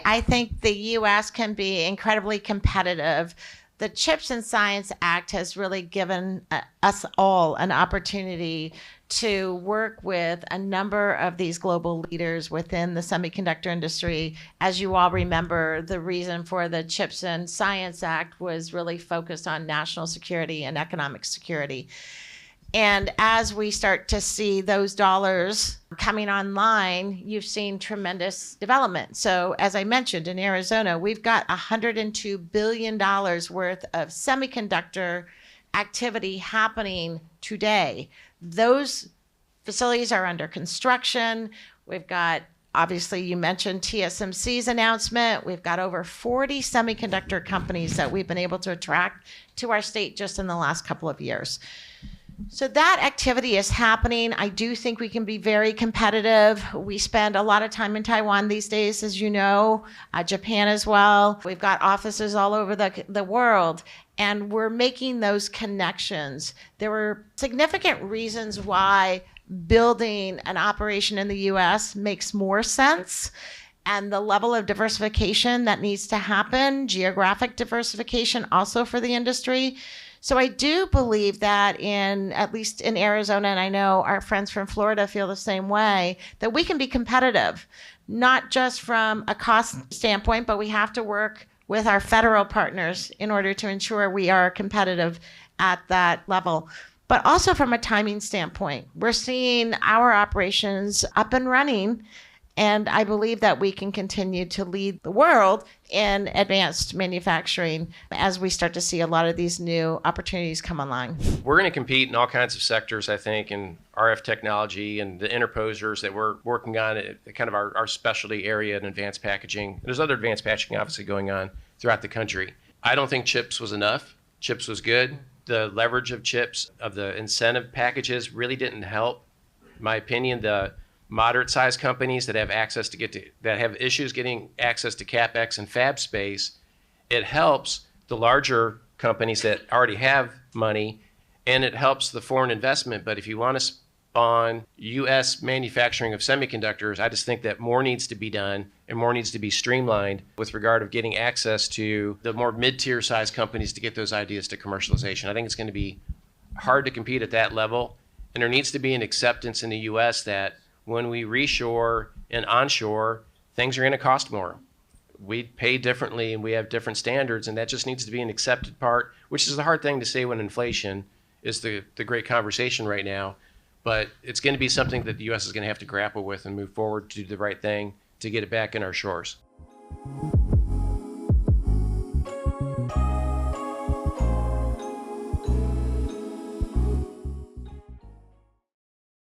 I think the U.S. can be incredibly competitive. The CHIPS and Science Act has really given us all an opportunity to work with a number of these global leaders within the semiconductor industry. As you all remember, the reason for the CHIPS and Science Act was really focused on national security and economic security. And as we start to see those dollars coming online, you've seen tremendous development. So as I mentioned, in Arizona, we've got $102 billion worth of semiconductor activity happening today. Those facilities are under construction. We've got, obviously, you mentioned TSMC's announcement. We've got over 40 semiconductor companies that we've been able to attract to our state just in the last couple of years. So that activity is happening. I do think we can be very competitive. We spend a lot of time in Taiwan these days, as you know, Japan as well. We've got offices all over the world, and we're making those connections. There were significant reasons why building an operation in the U.S. makes more sense, and the level of diversification that needs to happen, geographic diversification also for the industry. So I do believe that at least in Arizona, and I know our friends from Florida feel the same way, that we can be competitive, not just from a cost standpoint, but we have to work with our federal partners in order to ensure we are competitive at that level. But also from a timing standpoint, we're seeing our operations up and running, and I believe that we can continue to lead the world in advanced manufacturing as we start to see a lot of these new opportunities come online. We're going to compete in all kinds of sectors, I think, in RF technology and the interposers that we're working on, kind of our specialty area in advanced packaging. There's other advanced packaging obviously going on throughout the country. I don't think CHIPS was enough. CHIPS was good. The leverage of CHIPS, of the incentive packages, really didn't help. In my opinion, the moderate-sized companies that have access that have issues getting access to CapEx and fab space, it helps the larger companies that already have money, and it helps the foreign investment. But if you want to spawn U.S. manufacturing of semiconductors, I just think that more needs to be done and more needs to be streamlined with regard of getting access to the more mid-tier size companies to get those ideas to commercialization. I think it's going to be hard to compete at that level, and there needs to be an acceptance in the U.S. that when we reshore and onshore, things are going to cost more. We pay differently and we have different standards, and that just needs to be an accepted part, which is the hard thing to say when inflation is the great conversation right now. But it's going to be something that the U.S. is going to have to grapple with and move forward to do the right thing to get it back in our shores.